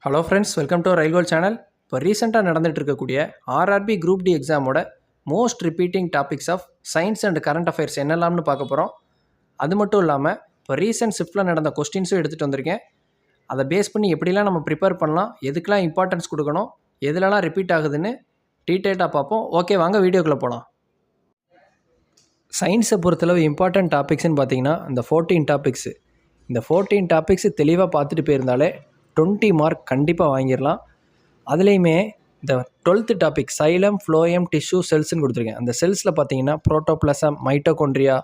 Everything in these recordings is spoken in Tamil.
ஹலோ ஃப்ரெண்ட்ஸ், வெல்கம் டு ரயில்கோல் சேனல். இப்போ ரீசெண்டாக நடந்துகிட்டு இருக்கக்கூடிய ஆர்ஆர்பி குரூப் டி எக்ஸாமோட most repeating topics of science and current affairs என்னெல்லாம்னு பார்க்க போகிறோம். அது மட்டும் இல்லாமல் இப்போ ரீசெண்ட் ஷிஃப்ட்டில் நடந்த கொஸ்டின்ஸும் எடுத்துகிட்டு வந்திருக்கேன். அதை பேஸ் பண்ணி எப்படிலாம் நம்ம ப்ரிப்பேர் பண்ணலாம், எதுக்கெலாம் இம்பார்ட்டன்ஸ் கொடுக்கணும், எதுலலாம் ரிப்பீட் ஆகுதுன்னு டீட்டெயிலாக பார்ப்போம். ஓகே, வாங்க வீடியோக்குள்ளே போகலாம். சயின்ஸை பொறுத்தளவு இம்பார்ட்டன்ட் டாபிக்ஸ்ன்னு பார்த்தீங்கன்னா இந்த 14 டாபிக்ஸு. இந்த 14 டாபிக்ஸு தெளிவாக பார்த்துட்டு போயிருந்தாலே 20 மார்க் கண்டிப்பாக வாங்கிடலாம். அதுலேயுமே இந்த 12th topic xylem, phloem, tissue, செல்ஸ்ன்னு கொடுத்துருக்கேன். அந்த செல்ஸில் பார்த்தீங்கன்னா புரோட்டோபிளாசம், மைட்டோகாண்ட்ரியா,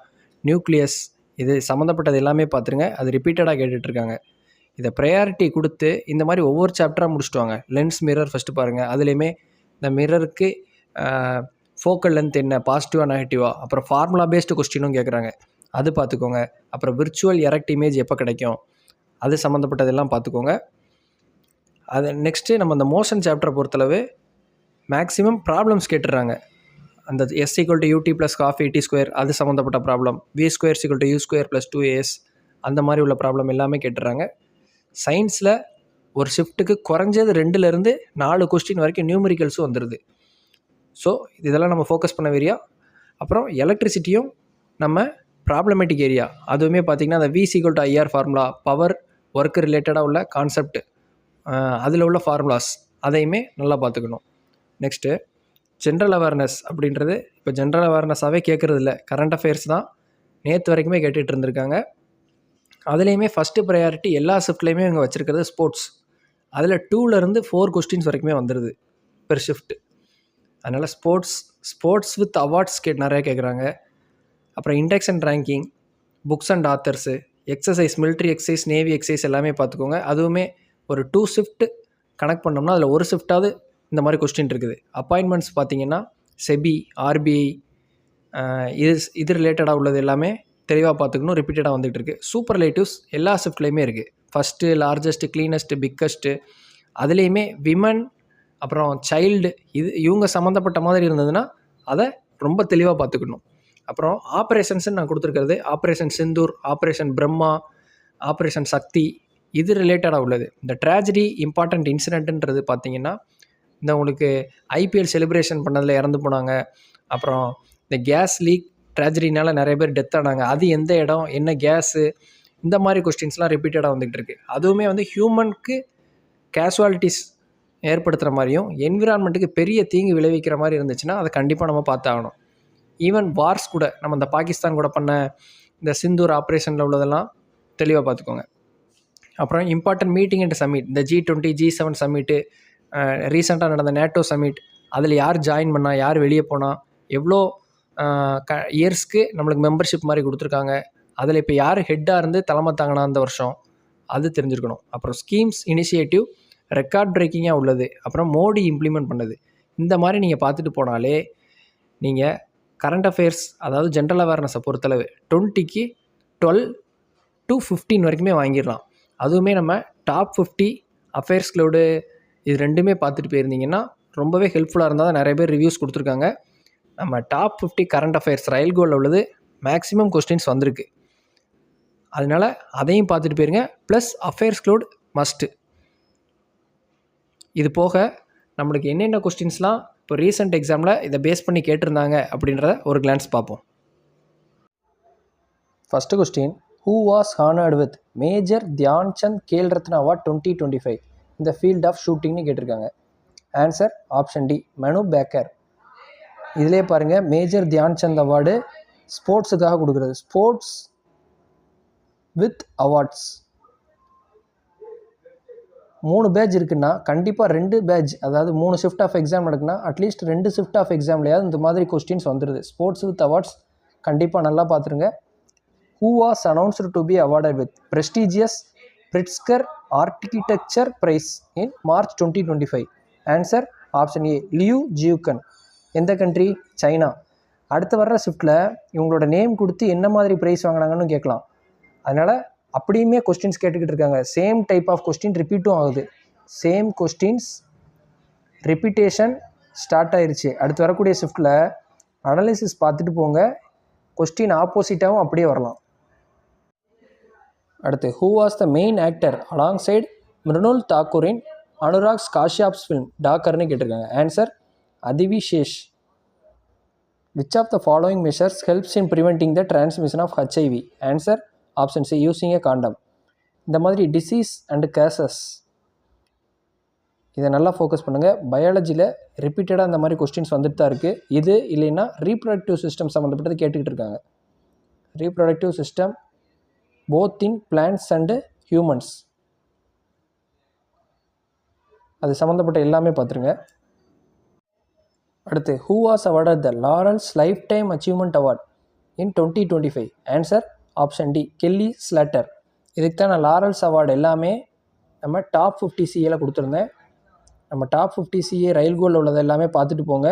நியூக்ளியஸ், இது சம்மந்தப்பட்டது எல்லாமே பார்த்துருங்க. அது ரிப்பீட்டடாக கேட்டுட்ருக்காங்க. இதை ப்ரையாரிட்டி கொடுத்து இந்த மாதிரி ஒவ்வொரு சாப்டராக முடிச்சுட்டு வாங்க. லென்ஸ் மிரர் ஃபஸ்ட்டு பாருங்கள். அதுலேயுமே இந்த மிரருக்கு ஃபோக்கல் லென்த் என்ன, பாசிட்டிவாக நெகட்டிவாக, அப்புறம் ஃபார்முலா பேஸ்டு கொஸ்டினும் கேட்குறாங்க, அது பார்த்துக்கோங்க. அப்புறம் விர்ச்சுவல் எரெக்ட் இமேஜ் எப்போ கிடைக்கும், அது சம்மந்தப்பட்டதெல்லாம் பார்த்துக்கோங்க. அது நெக்ஸ்ட்டு நம்ம அந்த மோஷன் சாப்டரை பொறுத்தளவு மேக்ஸிமம் ப்ராப்ளம்ஸ் கேட்டுடுறாங்க. அந்த S = UT + cos AT², அது சம்மந்தப்பட்ட ப்ராப்ளம், V² = U² + 2AS, அந்த மாதிரி உள்ள ப்ராப்ளம் எல்லாமே கேட்டுடுறாங்க. சயின்ஸில் ஒரு ஷிஃப்ட்டுக்கு குறைஞ்சது 2லேருந்து 4 கொஸ்டின் வரைக்கும் நியூமரிக்கல்ஸும் வந்துடுது. ஸோ இதெல்லாம் நம்ம ஃபோக்கஸ் பண்ண ஏரியா. அப்புறம் எலக்ட்ரிசிட்டியும் நம்ம ப்ராப்ளமேட்டிக் ஏரியா. அதுவுமே பார்த்திங்கன்னா அந்த V = IR formula, power work ரிலேட்டடாக உள்ள கான்செப்ட், அதில் உள்ள ஃபார்முலாஸ் அதையுமே நல்லா பார்த்துக்கணும். நெக்ஸ்ட்டு ஜென்ரல் அவேர்னஸ் அப்படின்றது இப்போ ஜென்ரல் அவேர்னஸாகவே கேட்குறது இல்லை, கரண்ட் அஃபேர்ஸ் தான் நேற்று வரைக்குமே கேட்டுகிட்டு இருந்திருக்காங்க. அதுலேயுமே ஃபஸ்ட்டு ப்ரையாரிட்டி எல்லா ஷிஃப்ட்லேயுமே இவங்க வச்சுருக்கிறது ஸ்போர்ட்ஸ். அதில் 2லேருந்து 4 கொஸ்டின்ஸ் வரைக்குமே வந்துடுது பெர் ஷிஃப்ட். அதனால் ஸ்போர்ட்ஸ் வித் அவார்ட்ஸ் நிறையா கேட்குறாங்க. அப்புறம் index and ranking, books and authors, exercise, military exercise, navy exercise எல்லாமே பார்த்துக்கோங்க. அதுவுமே ஒரு 2 ஷிஃப்ட் கனெக்ட் பண்ணோம்னா அதில் ஒரு ஷிஃப்டாவது இந்த மாதிரி கொஸ்டின் இருக்குது. அப்பாயின்மெண்ட்ஸ் பார்த்தீங்கன்னா செபி, RBI, இது ரிலேட்டடாக உள்ளது எல்லாமே தெளிவாக பார்த்துக்கணும். ரிப்பீட்டடாக வந்துகிட்டு இருக்குது. சூப்பர்லேட்டிவ்ஸ் எல்லா ஷிஃப்ட்லேயுமே இருக்குது. ஃபஸ்ட்டு, லார்ஜஸ்ட்டு, க்ளீனஸ்ட்டு, பிக்கஸ்ட்டு, அதுலேயுமே விமன், அப்புறம் சைல்டு, இவங்க சம்மந்தப்பட்ட மாதிரி இருந்ததுன்னா அதை ரொம்ப தெளிவாக பார்த்துக்கணும். அப்புறம் ஆப்ரேஷன்ஸ்ன்னு நான் கொடுத்துருக்கிறது operation Sindoor, operation Brahma, operation Shakti, இது ரிலேட்டடாக உள்ளது. இந்த ட்ராஜடி இம்பார்ட்டண்ட் இன்சிடென்ட்டுன்றது பார்த்திங்கன்னா இந்த உங்களுக்கு IPL செலிப்ரேஷன் பண்ணதில் இறந்து போனாங்க. அப்புறம் இந்த கேஸ் லீக் ட்ராஜடினால் நிறைய பேர் டெத் ஆனாங்க, அது எந்த இடம், என்ன கேஸு, இந்த மாதிரி கொஸ்டின்ஸ்லாம் ரிப்பீட்டடாக வந்துகிட்டு இருக்குது. அதுவுமே ஹியூமனுக்கு கேஷுவாலிட்டிஸ் ஏற்படுத்துகிற மாதிரியும் என்விரான்மெண்ட்டுக்கு பெரிய தீங்கு விளைவிக்கிற மாதிரி இருந்துச்சுன்னா அதை கண்டிப்பாக நம்ம பார்த்தாகணும். ஈவன் வார்ஸ் கூட, நம்ம இந்த பாகிஸ்தான் கூட பண்ண இந்த சிந்தூர் ஆப்ரேஷனில் உள்ளதெல்லாம் தெளிவாக பார்த்துக்கோங்க. அப்புறம் இம்பார்ட்டன்ட் மீட்டிங் அண்ட் சம்மிட், இந்த G20, G7 சம்மிட்டு, ரீசெண்டாக நடந்த நேட்டோ சம்மிட், அதில் யார் ஜாயின் பண்ணால், யார் வெளியே போனால், எவ்வளோ இயர்ஸ்க்கு நம்மளுக்கு மெம்பர்ஷிப் மாதிரி கொடுத்துருக்காங்க, அதில் இப்போ யார் ஹெட்டாக இருந்து தலைமை தாங்கினா அந்த வருஷம், அது தெரிஞ்சுருக்கணும். அப்புறம் ஸ்கீம்ஸ், இனிஷியேட்டிவ் ரெக்கார்ட் பிரேக்கிங்காக உள்ளது, அப்புறம் மோடி இம்ப்ளிமெண்ட் பண்ணது, இந்த மாதிரி நீங்கள் பார்த்துட்டு போனாலே நீங்கள் கரண்ட் அஃபேர்ஸ், அதாவது ஜென்ரல் அவேர்னஸை பொறுத்தளவு 20க்கு 12 to 15 வரைக்குமே வாங்கிடலாம். அதுவுமே நம்ம டாப் 50 அஃபேர்ஸ் க்ளவுடு இது ரெண்டுமே பார்த்துட்டு போயிருந்தீங்கன்னா ரொம்பவே ஹெல்ப்ஃபுல்லாக இருந்தால் தான் நிறைய பேர் ரிவ்யூஸ் கொடுத்துருக்காங்க. நம்ம டாப் 50 கரண்ட் அஃபேர்ஸ் ரயில் கோலில் உள்ளது மேக்ஸிமம் கொஸ்டின்ஸ் வந்திருக்கு. அதனால் அதையும் பார்த்துட்டு போயிருங்க. Plus affairs cloud must. இது போக நம்மளுக்கு என்னென்ன கொஸ்டின்ஸ்லாம் இப்போ ரீசெண்ட் எக்ஸாமில் இதை பேஸ் பண்ணி கேட்டிருந்தாங்க அப்படின்றத ஒரு கிளான்ஸ் பார்ப்போம். First question, who was honored with major Dhyan Chand Khel Ratna award 2025 இந்த ஃபீல்ட் ஆஃப் ஷூட்டிங்னு கேட்டிருக்காங்க. Answer option D, Manu Bhaker. இதிலே பாருங்கள், மேஜர் தியான்சந்த் அவார்டு ஸ்போர்ட்ஸுக்காக கொடுக்குறது, ஸ்போர்ட்ஸ் வித் அவார்ட்ஸ். 3 பேட்ச் இருக்குன்னா கண்டிப்பாக 2 பேட்ச், அதாவது 3 ஷிஃப்ட் ஆஃப் எக்ஸாம் நடக்குன்னா அட்லீஸ்ட் 2 ஷிஃப்ட் ஆஃப் எக்ஸாம்லையாவது இந்த மாதிரி கொஸ்டின்ஸ் வந்துடுது. ஸ்போர்ட்ஸ் வித் அவார்ட்ஸ் கண்டிப்பாக நல்லா பார்த்துருங்க. Who was announced to be awarded with prestigious Pritzker Architecture Prize in March 2025? Answer option A, Liu Jiuquan. எந்த கண்ட்ரி? சைனா. அடுத்து வர்ற ஷிஃப்ட்டில் இவங்களோட நேம் கொடுத்து என்ன மாதிரி ப்ரைஸ் வாங்கினாங்கன்னு கேட்கலாம். அதனால் அப்படியுமே கொஸ்டின்ஸ் கேட்டுக்கிட்டு இருக்காங்க. சேம் டைப் ஆஃப் கொஸ்டின் ரிப்பீட்டும் ஆகுது. சேம் கொஸ்டின்ஸ் ரிப்பீட்டேஷன் ஸ்டார்ட் ஆயிடுச்சு. அடுத்து வரக்கூடிய ஷிஃப்ட்டில் அனலிசிஸ் பார்த்துட்டு போங்க, கொஸ்டின் ஆப்போசிட்டாகவும் அப்படியே வரலாம். அடுத்து, who was the main actor alongside Mrunal Thakur in Anurag Kashyap's film டாக்கர்னு கேட்டிருக்காங்க. Answer Adivi Sesh. Which of the following measures helps in preventing the transmission of HIV? Answer option C using a condom. இந்த மாதிரி டிசீஸ் அண்டு கேசஸ் இதை நல்லா ஃபோக்கஸ் பண்ணுங்கள். பயாலஜியில் ரிப்பீட்டடாக இந்த மாதிரி கொஸ்டின்ஸ் வந்துட்டு தான் இருக்குது. இது இல்லைன்னா ரீப்ரொடக்டிவ் சிஸ்டம் சம்மந்தப்பட்டது கேட்டுக்கிட்டு இருக்காங்க. Reproductive system both in plants and humans, அது சம்மந்தப்பட்ட எல்லாமே பார்த்துருங்க. அடுத்து, who was awarded the laureus lifetime achievement award in 2025? Answer option D Kelly Slater. இதுக்கு தான் நான் லாரல்ஸ் அவார்டு எல்லாமே நம்ம டாப் 50 சிஏல கொடுத்துருந்தேன். நம்ம டாப் 50 சிஏ ரயில் கோல்டில் உள்ளது எல்லாமே பார்த்துட்டு போங்க.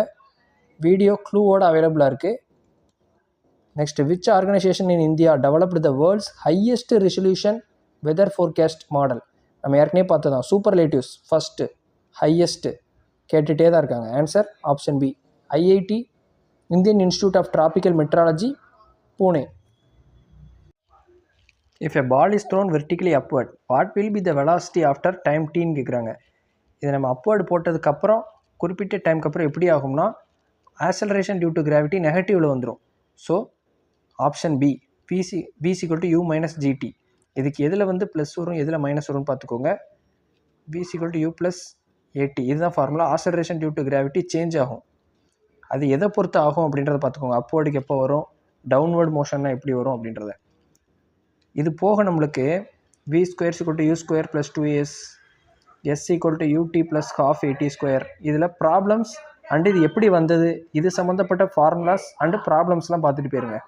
வீடியோ க்ளூவோடு அவைலபிளாக இருக்குது. Next, which organisation in India developed the world's highest resolution weather forecast model? நம்ம ஏற்கனவே பார்த்ததான் சூப்பர்லேட்டிவ்ஸ் ஃபஸ்ட்டு ஹையஸ்ட்டு கேட்டுகிட்டே தான் இருக்காங்க. Answer option B IIT Indian institute of tropical meteorology Pune. If a ball is thrown vertically upward what will be the velocity after time டீன்னு கேட்குறாங்க. இதை நம்ம அப்வர்டு போட்டதுக்கப்புறம் குறிப்பிட்ட டைமுக்கு அப்புறம் எப்படி ஆகும்னா ஆக்சலரேஷன் டியூ டு கிராவிட்டி நெகட்டிவில் வந்துடும். So option B VC equal to u minus GT. இதுக்கு எதில் வந்து ப்ளஸ் வரும் எதில் மைனஸ் வரும்னு பார்த்துக்கோங்க. VC equal to u plus AT, இதுதான் formula. Acceleration due to gravity change ஆகும். அது எதை பொறுத்து ஆகும் அப்படின்றத பார்த்துக்கோங்க. அப்வர்டுக்கு எப்போ வரும், டவுன்வர்டு மோஷன்னா எப்படி வரும் அப்படின்றத. இது போக நம்மளுக்கு V square equal to U square plus 2as, S equal to UT plus half AT square. இதில் ப்ராப்ளம்ஸ் அண்டு இது எப்படி வந்தது, இது சம்மந்தப்பட்ட ஃபார்முலாஸ் அண்டு ப்ராப்ளம்ஸ்லாம் பார்த்துட்டு போயிருங்க.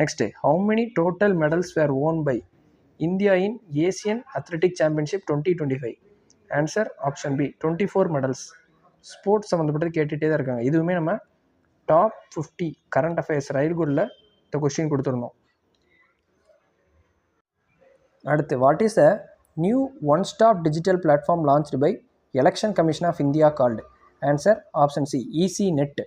Next, how many total medals were won by India in Asian athletic championship 2025? Answer option B 24 medals. Sports சம்மந்தப்பட்டது கேட்டுகிட்டே தான் இருக்காங்க. இதுவுமே நம்ம டாப் 50 கரண்ட் அஃபேர்ஸ் ரயில்குள்ள இந்த கொஸ்டின் கொடுத்துருந்தோம். அடுத்து, what is a new one stop digital platform launched by election commission of India called? Answer option C EC net.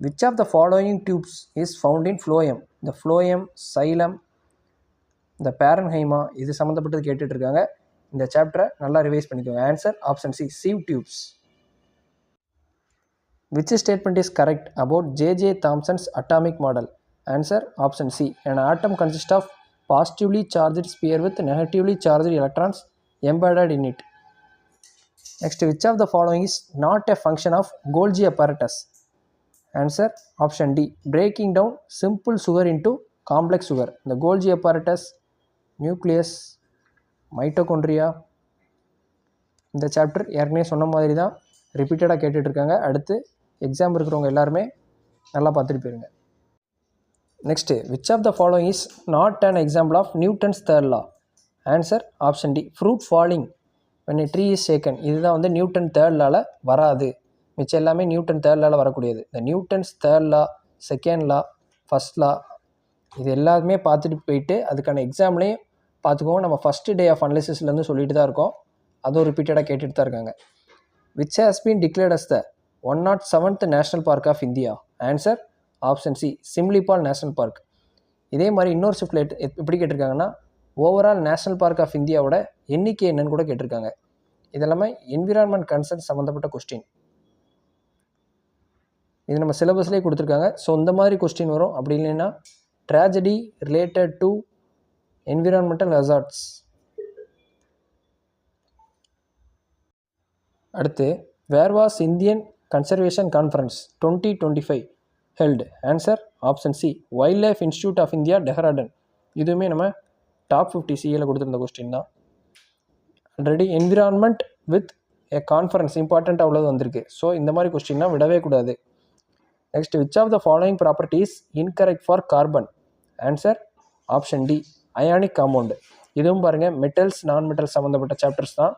Which of the following tubes is found in phloem? இந்த ஃப்ளோயம், சைலம், இந்த பேரன்ஹைமா, இது சம்மந்தப்பட்டது கேட்டுட்ருக்காங்க. இந்த சாப்டரை நல்லா ரிவைஸ் பண்ணிக்கோங்க. Answer option C sieve tubes. Which statement is correct about J Thomson's atomic model? Answer option C an atom consists of positively charged sphere with negatively charged electrons embedded in it. Next, which of the following is not a function of Golgi apparatus? Answer option D breaking down simple sugar into complex sugar. The Golgi apparatus, nucleus, மைட்டோகொண்ட்ரியா, இந்த சாப்டர் ஏற்கனவே சொன்ன மாதிரி தான் ரிப்பீட்டடாக கேட்டுட்ருக்காங்க. அடுத்து எக்ஸாம் இருக்கிறவங்க எல்லாருமே நல்லா பார்த்துட்டு போயிருங்க. Next, which of the following is not an example of Newton's third law? Answer option D fruit falling when a tree is shaken. இதுதான் வந்து நியூட்டன் தேர்ட் லாவில் வராது. மிச்சம் எல்லாமே நியூட்டன் தேர்ட் லாவில் வரக்கூடியது. இந்த நியூட்டன்ஸ் தேர்ட் லா, செகண்ட் லா, ஃபஸ்ட் லா, இது எல்லாருமே பார்த்துட்டு போயிட்டு அதுக்கான எக்ஸாம்லேயும் பார்த்துக்கோங்க. நம்ம ஃபஸ்ட்டு டே ஆஃப் அனாலிசிஸ்லேருந்து சொல்லிட்டு தான் இருக்கோம். அதுவும் ரிப்பீட்டடாக கேட்டுட்டு தான் இருக்காங்க. Which has been declared as the 107th national park of India? Answer option C Similipal national park. இதே மாதிரி இன்னொரு ஷிஃப்ட்ல எப்படி கேட்டிருக்காங்கன்னா ஓவரால் நேஷ்னல் பார்க் ஆஃப் இந்தியாவோட எண்ணிக்கை என்னன்னு கூட கேட்டிருக்காங்க. இதெல்லாமே என்விரான்மெண்ட் கன்சர்ன் சம்மந்தப்பட்ட கொஸ்டின். இது நம்ம சிலபஸ்லேயே கொடுத்துருக்காங்க. ஸோ இந்த மாதிரி கொஸ்டின் வரும். அப்படி இல்லைன்னா tragedy related to environmental hazards. அடுத்து, where was Indian conservation conference 2025 held? Answer option C wildlife institute of India Dehradun. இதுவுமே நம்ம டாப் 50 சிஏல கொடுத்துருந்த கொஸ்டின் தான். Already environment with a conference இம்பார்ட்டண்ட்டாக உள்ளது வந்திருக்கு. ஸோ இந்த மாதிரி கொஸ்டின்னா விடவே கூடாது. Next, which of the following properties incorrect for carbon? Answer option D ionic compound. இதுவும் பாருங்கள் மெட்டல்ஸ் நான் மெட்டல்ஸ் சம்மந்தப்பட்ட சாப்டர்ஸ் தான்.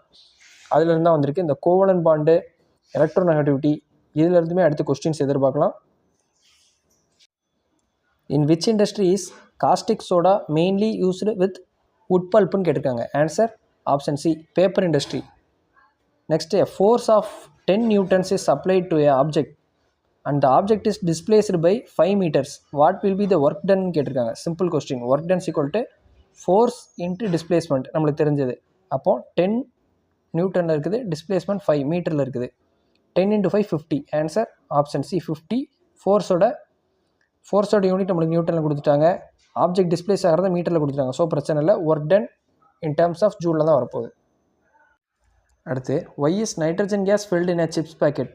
அதிலிருந்து தான் வந்திருக்கு. இந்த கோவலன் பாண்டு, எலக்ட்ரோநெகட்டிவிட்டி, இதிலிருந்துமே அடுத்த கொஸ்டின்ஸ் எதிர்பார்க்கலாம். In which industry is caustic soda mainly used with wood பல்ப்புன்னு கேட்டிருக்காங்க. Answer option C paper industry. Next, a force of 10 newtons is applied to a object and the object is displaced by 5 meters. What will be the work done கேட்டிருக்காங்க. Simple question. Work done equal to force into displacement நம்மளுக்கு தெரிஞ்சது. அப்போ 10 நியூட்டனில் இருக்குது, டிஸ்பிளேஸ்மெண்ட் 5 மீட்டரில் இருக்குது. 10 × 5 50. Answer option C 50. ஃபோர்ஸோட யூனிட் நம்மளுக்கு நியூட்டனில் கொடுத்துட்டாங்க. ஆப்ஜெக்ட் டிஸ்பிளேஸ் ஆகிறத மீட்டரில் கொடுத்துட்டாங்க. ஸோ பிரச்சனை இல்லை. Work done in terms of ஜூலில் தான் வரப்போகுது. அடுத்து, why is nitrogen gas filled in a chips packet?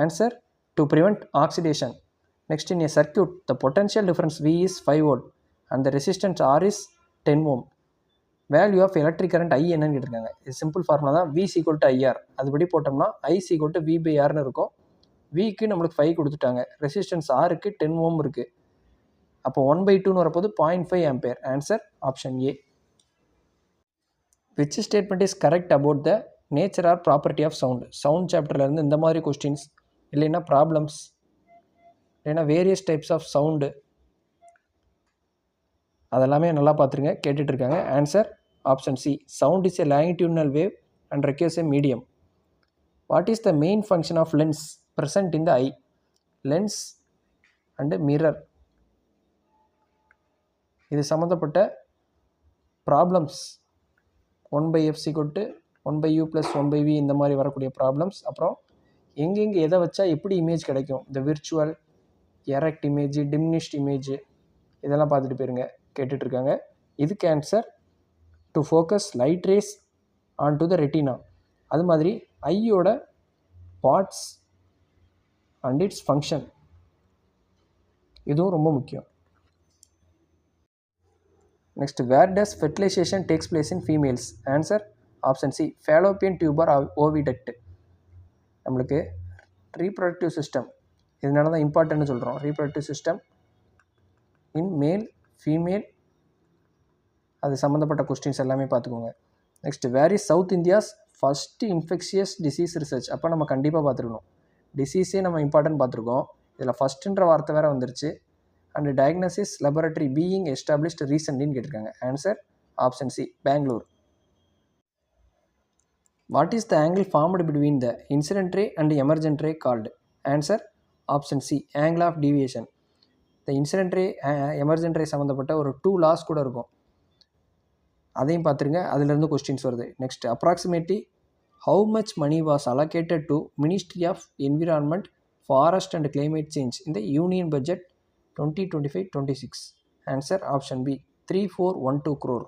Answer to prevent oxidation. Next, in a circuit the potential difference V is 5 volt and the resistance R is 10 ohm. Value of electric current I என்னன்னு கேட்டிருக்காங்க. இது சிம்பிள் ஃபார்முலா தான். V is equal to IR. அதுபடி போட்டோம்னா I is equal to V/Rன்னு இருக்கும். Vக்கு நம்மளுக்கு 5 கொடுத்துட்டாங்க, ரெசிஸ்டன்ஸ் Rக்கு 10 ohm இருக்குது. அப்போ 1/2ன்னு வரப்போது 0.5 ampere. Answer option A. Which statement is correct about the nature or property of sound? Sound சாப்டர்லேருந்து இந்த மாதிரி கொஸ்டின்ஸ், இல்லைன்னா ப்ராப்ளம்ஸ், இல்லைன்னா வேரியஸ் டைப்ஸ் ஆஃப் சவுண்டு, அதெல்லாமே நல்லா பார்த்துருங்க, கேட்டுட்ருக்காங்க. Answer option C. Sound is a longitudinal wave and requires a medium. What is the main function of lens present in the eye? Lens and mirror, இது சம்மந்தப்பட்ட ப்ராப்ளம்ஸ் 1/f = 1/u + 1/v இந்த மாதிரி வரக்கூடிய ப்ராப்ளம்ஸ். அப்புறம் எங்கெங்கே எதை வச்சா எப்படி இமேஜ் கிடைக்கும், இந்த virtual, erect image, diminished image, இதெல்லாம் பார்த்துட்டு போயிருங்க, கேட்டுட்ருக்காங்க. இதுக்கு answer to focus light race on to the retina. அது மாதிரி ஐயோட பார்ட்ஸ் அண்ட் இட்ஸ் ஃபங்க்ஷன், இதுவும் ரொம்ப முக்கியம். Next, where does fertilization takes place in females? Answer option C. Fallopian tube or oviduct. நம்மளுக்கு ரீப்ரொடக்டிவ் சிஸ்டம், இதனால தான் இம்பார்ட்டன்ட்னு சொல்கிறோம். ரீப்ரொடக்டிவ் சிஸ்டம் இன் மேல், ஃபீமேல், அது சம்மந்தப்பட்ட கொஸ்டின்ஸ் எல்லாமே பார்த்துக்கோங்க. Next, where is south India's first infectious disease research? அப்போ நம்ம கண்டிப்பாக பார்த்துருக்கணும். டிசீஸே நம்ம இம்பார்ட்டன்ட் பார்த்துருக்கோம், இதில் ஃபஸ்ட்டுன்ற வார்த்தை வேறு வந்துருச்சு. And diagnosis laboratory being established ரீசென்ட்லின்னு கேட்டிருக்காங்க. Answer option C. Bangalore. What is the angle formed between the incident ray and emergent ray called? Answer option C. Angle of deviation. இந்த இன்சிடென்ட் ரே, எமர்ஜென்ட் ரே சம்மந்தப்பட்ட ஒரு 2 லாஸ் கூட இருக்கும், அதையும் பார்த்துருங்க, அதுலேருந்து கொஸ்டின்ஸ் வருது. Next, approximately how much money was allocated to Ministry of Environment, Forest and Climate Change in the Union Budget 2025-26? Answer option B. 3412 crore.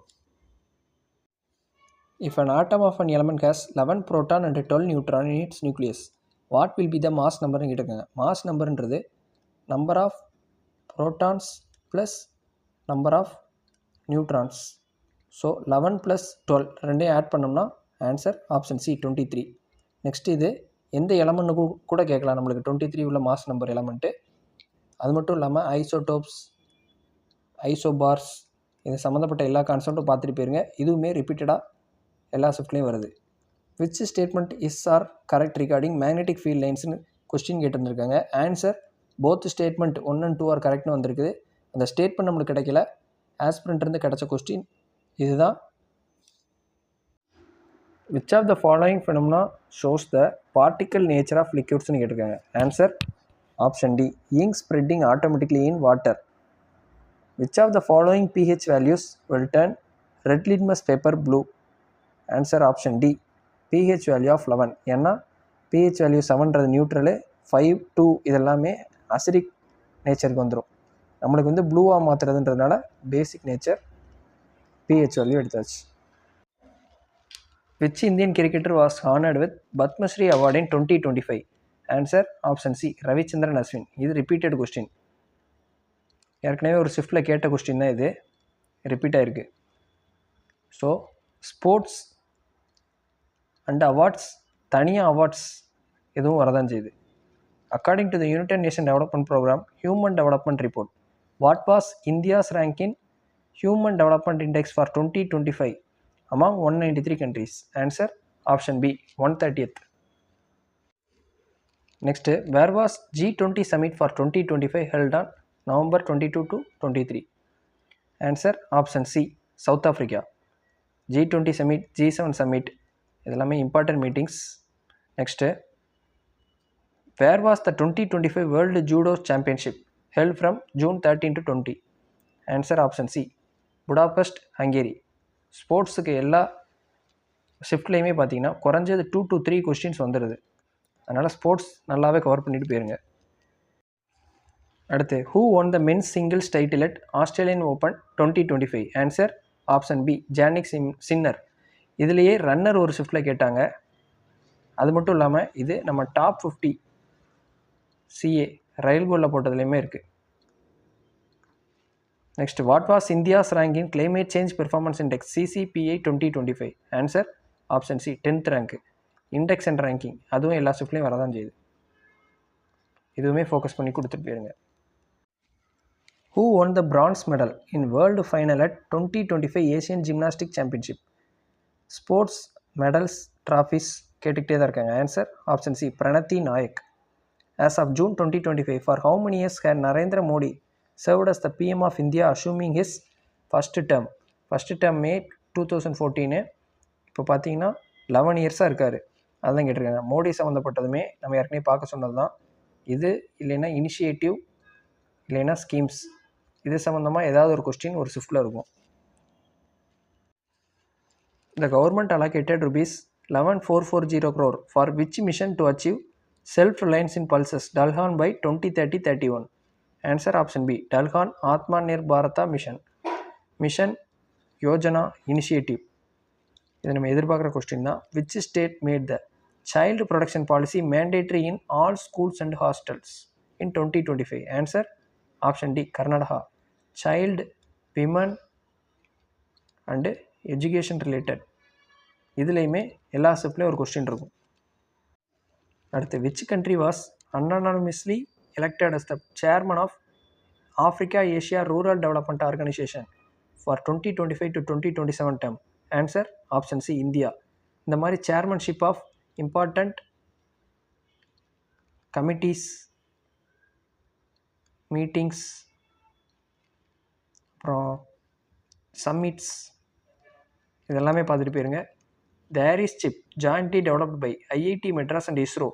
If an atom of an element has 11 proton and 12 neutron in its nucleus, what will be the mass number? Mass number is number of protons plus number of neutrons. So 11 plus 12 ரெண்டையும் ஆட் பண்ணோம்னா ஆன்சர் ஆப்ஷன் சி 23. நெக்ஸ்ட், இது எந்த எலமெண்ட்டு கூட கேட்கலாம் நம்மளுக்கு. 23 உள்ள மாஸ் நம்பர் எலமெண்ட்டு. அது மட்டும் இல்லாமல் ஐசோடோப்ஸ், ஐசோபார்ஸ், இது சம்மந்தப்பட்ட எல்லா கான்செப்ட்டும் பார்த்துட்டு போயிருங்க. இதுவுமே ரிப்பீட்டடாக எல்லா ஷிஃப்ட்லேயும் வருது. Which statement is are correct regarding magnetic field லைன்ஸ்னு கொஸ்டின் கேட்டிருந்துருக்காங்க. Answer both statement 1 and 2 are கரெக்ட்னு வந்திருக்குது. அந்த ஸ்டேட்மெண்ட் நம்மளுக்கு கிடைக்கல, ஆஸ்பிரண்ட்லேருந்து கிடைச்ச கொஸ்டின் இதுதான். Which of the following phenomena shows the particle nature of liquids னு கேட்டிருக்காங்க. Answer option D. ink spreading automatically in water. Which of the following pH values will turn red litmus paper blue? Answer option D. pH value of 11. ஏன்னா pH வேல்யூ 7ன்றது நியூட்ரலு, 5, 2 இதெல்லாமே அசிடிக் நேச்சருக்கு வந்துடும். நம்மளுக்கு வந்து ப்ளூவாக மாற்றுறதுன்றதுனால பேசிக் நேச்சர், pH வேல்யூ எடுத்தாச்சு. Which Indian cricketer was honored with Padma Shri Award in 2025? Answer option C. Ravichandran Ashwin. இது ரிப்பீட்டட் கொஸ்டின், ஏற்கனவே ஒரு ஷிஃப்டில் கேட்ட கொஸ்டின் தான், இது ரிப்பீட் ஆகிருக்கு. ஸோ ஸ்போர்ட்ஸ் அண்ட் அவார்ட்ஸ், தனியாக அவார்ட்ஸ் எதுவும் வரதான் செய்யுது. According to the united nation development programme human development report, what was India's rank in human development index for 2025 among 193 countries? Answer option B. 130th. Next, where was G20 summit for 2025 held on November 22 to 23? Answer option C. South Africa. G20 summit, G7 summit இதெல்லாமே important meetings. Next, where was the 2025 World Judo Championship held from June 13 to 20? Answer option C. Budapest, Hungary. ஸ்போர்ட்ஸுக்கு எல்லா ஷிஃப்ட்லேயுமே பார்த்தீங்கன்னா குறைஞ்சது 2 to 3 கொஸ்டின்ஸ் வந்துடுது. அதனால் ஸ்போர்ட்ஸ் நல்லாவே கவர் பண்ணிட்டு போயிருங்க. அடுத்து, who won the men's singles title at Australian open 2025? Answer option B Jannik Sinner. இதுலேயே ரன்னர் ஒரு ஷிஃப்ட்டில் கேட்டாங்க. அது மட்டும் இல்லாமல் இது நம்ம டாப் 50 சிஏ ரயில் கோலில் போட்டதுலேயுமே இருக்குது. Next, what was India's ranking climate change performance index CCPI 2025? Answer option C 10th rank. Index and ranking அதுவும் எல்லா ஷிஃப்ட்லேயும் வரதான் செய்யுது. இதுவுமே ஃபோக்கஸ் பண்ணி கொடுத்துட்டு போயிருங்க. Who won the bronze medal in world final at 2025 Asian gymnastic championship? Sports medals trophies கேட்டுக்கிட்டே தான் இருக்காங்க. Answer option C Pranati Nayak. As of June 2025, for how many years had Narendra Modi served as the PM of India assuming his first term? First term May 2014. இப்போ பார்த்தீங்கன்னா 11 இயர்ஸாக இருக்கார். அதுதான் கேட்டிருக்காங்க. மோடி சம்மந்தப்பட்டதுமே நம்ம ஏற்கனவே பார்க்க சொன்னது தான். இது இல்லைன்னா இனிஷியேட்டிவ் இல்லைன்னா ஸ்கீம்ஸ், இது சம்மந்தமாக ஏதாவது ஒரு கொஸ்டின் ஒரு ஷிஃப்ட்டில் இருக்கும். The government allocated rupees 11,440 crore for which mission to achieve self-reliance in pulses Dalhan by 2030-31? Answer option B Dalhan Atmanirbhar Bharata mission Yojana initiative. இது நம்ம எதிர்பார்க்குற கொஸ்டின் தான். Which state made the child protection policy mandatory in all schools and hostels in 2025? Answer option D Karnataka. Child, women and education related இதுலேயுமே எல்லா ஷிஃப்ட்லேயும் ஒரு கொஸ்டின் இருக்கும். அடுத்து, which country was unanimously elected as the chairman of Africa Asia rural development organisation for 2025 to 2027 term? Answer option C India. இந்த மாதிரி chairmanship of important committees, meetings, அப்புறம் சம்மிட்ஸ் இதெல்லாமே பார்த்துட்டு போயிருங்க. The Aries chip jointly developed by IIT Madras and ISRO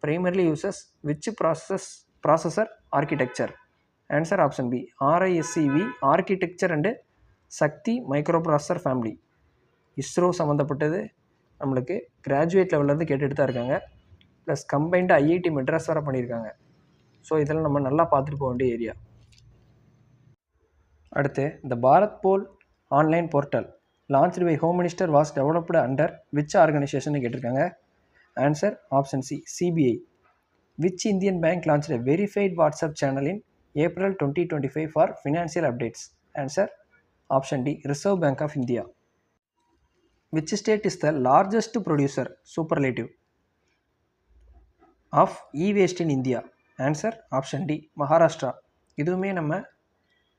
primarily uses which processor architecture? Answer option B RISC-V architecture and Shakti microprocessor family. ISRO சம்மந்தப்பட்டது நம்மளுக்கு கிராஜுவேட் லெவல்லேருந்து கேட்டுட்டு தான் இருக்காங்க. ப்ளஸ் கம்பைன்டு ஐஐடி மெட்ராஸ் வர பண்ணியிருக்காங்க. ஸோ இதெல்லாம் நம்ம நல்லா பார்த்துட்டு போக வேண்டிய ஏரியா. அடுத்து, இந்த Bharatpol online portal launched by Home Minister was developed under which organization கேட்டிருக்காங்க? Answer option C CBI. Which Indian bank launched a verified WhatsApp channel in April 2025 for financial updates? Answer option D Reserve Bank of India. Which state is the largest producer superlative of e-waste in India? Answer option D Maharashtra. இதுவுமே நம்ம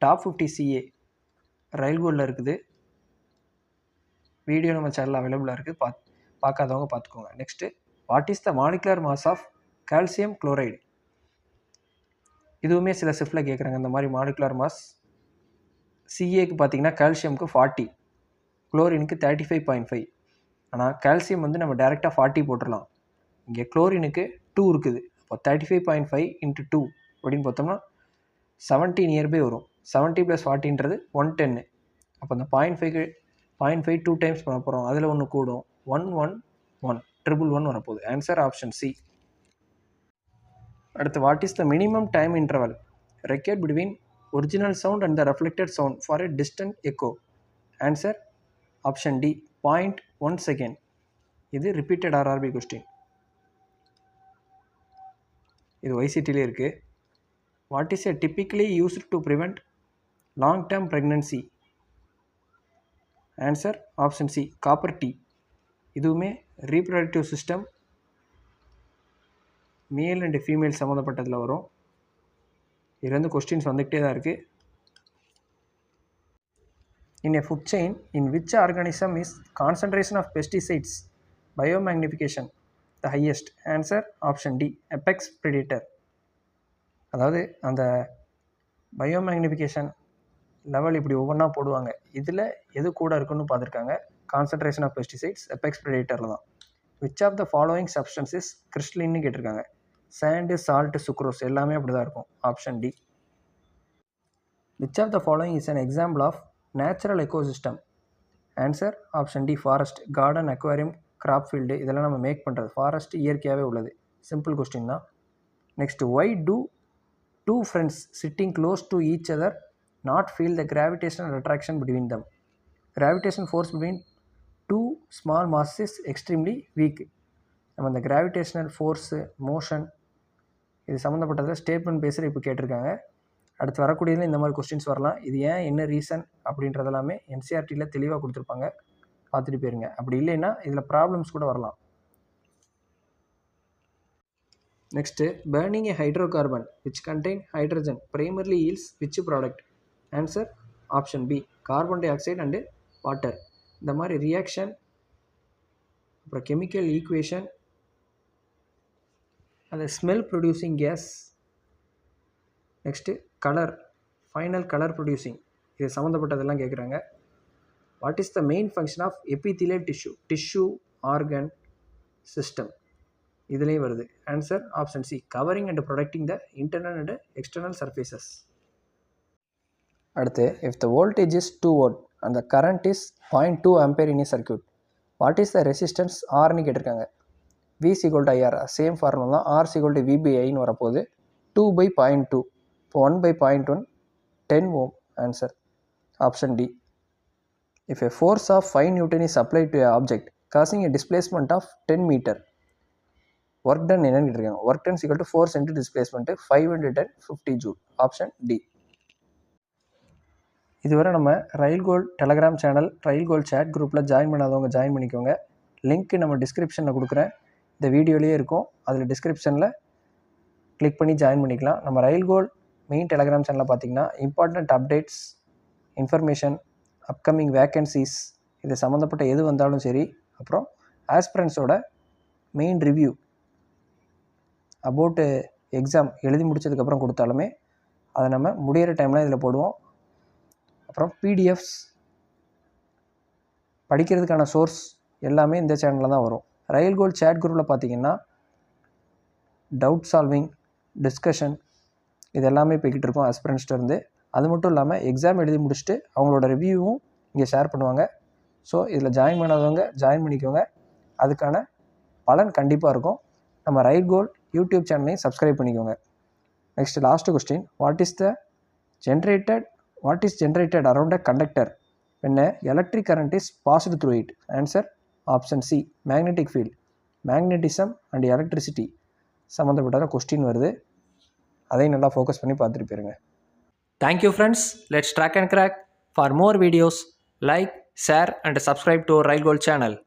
டாப் 50 CA ரயில் கோலில் இருக்குது. வீடியோ நம்ம சேனலில் அவைலபிளாக இருக்குது. பார்க்காதவங்க பார்த்துக்கோங்க. Next, what is the molecular mass of calcium chloride? இதுவுமே சில ஷிஃப்ட்டில் கேட்குறாங்க. இந்த மாதிரி மாலிகுலர் மாஸ் சிஏக்கு பார்த்தீங்கன்னா கால்சியமுக்கு 40, குளோரினுக்கு 35.5. ஆனால் கால்சியம் வந்து நம்ம டேரெக்டாக 40 போட்டுடலாம். இங்கே குளோரினுக்கு 2 இருக்குது. இப்போ 35.5 × 2 அப்படின்னு பார்த்தோம்னா 70 நியர்பை வரும். 70 + 40ன்றது 110. அப்போ அந்த 0.5 2 டைம்ஸ் பண்ண போகிறோம். அதில் ஒன்று கூடும் 111 111 வரப்போகுது. Answer option C. அடுத்து, what is the minimum time interval required between original sound and the reflected sound for a distinct echo? Answer option D 0.1 second. இது ரிப்பீட்டட் RRB கொஸ்டின். இது YCTலே இருக்குது. What is a typically used to prevent long term pregnancy? Answer option C copper T. இதுவுமே reproductive system male and female சம்மந்தப்பட்டதில் வரும். இதுலேருந்து கொஸ்டின்ஸ் வந்துக்கிட்டே தான் இருக்குது. In a food chain in which organism is concentration of pesticides biomagnification the highest? Answer option D apex predator. அதாவது அந்த பயோமேக்னிஃபிகேஷன் லெவல் இப்படி ஒவ்வொன்றா போடுவாங்க. இதில் எது கூட இருக்குன்னு பார்த்துருக்காங்க. கான்சன்ட்ரேஷன் ஆஃப் பெஸ்டிசைட்ஸ் அபெக்ஸ் ப்ரெடிட்டரில் தான். Which of the following substances கிறிஸ்டலின்னு கேட்டிருக்காங்க. சாண்டு, சால்ட்டு, சுக்ரோஸ் எல்லாமே அப்படி தான் இருக்கும். Option D. Which of the following is an example of natural ecosystem? Answer option D forest. Garden, aquarium, crop field இதெல்லாம் நம்ம மேக் பண்ணுறது. ஃபாரஸ்ட் இயற்கையாகவே உள்ளது. சிம்பிள் கொஸ்டின் தான். Next, why do two friends sitting close to each other not feel the gravitational attraction between them? Gravitation force between two small mass is extremely weak. நம்ம இந்த கிராவிடேஷனல் ஃபோர்ஸு, மோஷன் இது சம்மந்தப்பட்டதில் ஸ்டேட்மெண்ட் பேசுகிற இப்போ கேட்டிருக்காங்க. அடுத்து வரக்கூடியதில் இந்த மாதிரி கொஸ்டின்ஸ் வரலாம். இது ஏன், என்ன ரீசன் அப்படின்றதெல்லாமே என்சிஆர்டியில் தெளிவாக கொடுத்துருப்பாங்க, பார்த்துட்டு போயிருங்க. அப்படி இல்லைன்னா இதில் ப்ராப்ளம்ஸ் கூட வரலாம். Next, burning a hydrocarbon which contain hydrogen primarily yields which product? Answer option B, carbon dioxide and water. இந்த மாதிரி ரியாக்ஷன், அப்புறம் கெமிக்கல் ஈக்குவேஷன், அந்த smell producing gas, next colour, final colour producing, இது சம்மந்தப்பட்டதெல்லாம் கேட்குறாங்க. What is the main function of epithelial tissue organ system? இதுலேயும் வருது. Answer option C, covering and protecting the internal and external surfaces. அடுத்து, if the voltage is 2 volt and the current is 0.2 ampere in a circuit, what is the resistance Rன்னு கேட்டிருக்காங்க. V is equal to IR, same formula தான். R is equal to V by Iன்னு வரப்போகுது. 2 by 0.2, இப்போ 1 by 0.1, 10 ohm. Answer option D. If a force of 5 Newton is applied to an object causing a displacement of 10 meter, work done என்னன்னு கேட்டிருக்காங்க. Work done equal to force into displacement 5 × 10 50 joule. Option D. இதுவரை நம்ம Rail Gold Telegram channel, Rail Gold chat குரூப்பில் ஜாயின் பண்ணாதவங்க ஜாயின் பண்ணிக்கோங்க. லிங்க் நம்ம டிஸ்கிரிப்ஷனில் கொடுக்குறேன், இந்த வீடியோலேயே இருக்கும். அதில் டிஸ்கிரிப்ஷனில் கிளிக் பண்ணி ஜாயின் பண்ணிக்கலாம். நம்ம ரயில் கோல்ட் மெயின் டெலகிராம் சேனலில் பார்த்தீங்கன்னா important updates, information, upcoming vacancies இது சம்மந்தப்பட்ட எது வந்தாலும் சரி, அப்புறம் ஆஸ்பிரண்ட்ஸோட மெயின் ரிவ்யூ அபவுட்டு எக்ஸாம் எழுதி முடித்ததுக்கப்புறம் கொடுத்தாலுமே அதை நம்ம முடிகிற டைமில் இதில் போடுவோம். அப்புறம் பிடிஎஃப்ஸ், படிக்கிறதுக்கான சோர்ஸ் எல்லாமே இந்த சேனலில் தான் வரும். ரயில் கோல்ட் சேட் குரூப்பில் பார்த்தீங்கன்னா டவுட் சால்விங், டிஸ்கஷன் இது எல்லாமே போய்கிட்டு இருக்கும் ஆஸ்பிரண்ட்ஸ்லேருந்து. அது மட்டும் இல்லாமல் எக்ஸாம் எழுதி முடிச்சுட்டு அவங்களோட ரிவ்யூவும் இங்கே ஷேர் பண்ணுவாங்க. ஸோ இதில் ஜாயின் பண்ணாதவங்க ஜாயின் பண்ணிக்கோங்க, அதுக்கான பலன் கண்டிப்பாக இருக்கும். நம்ம ரயில் கோல்ட் யூடியூப் சேனலையும் சப்ஸ்கிரைப் பண்ணிக்கோங்க. Next, last question, what is generated around a conductor when a electric current is passed through it? Answer option C, magnetic field. Magnetism and electricity சம்மந்தப்பட்ட கொஸ்டின் வருது, அதையும் நல்லா ஃபோக்கஸ் பண்ணி பார்த்துட்டு போயிருங்க. Thank you friends. Let's track and crack. For more videos like, share and subscribe to Rail Gold channel.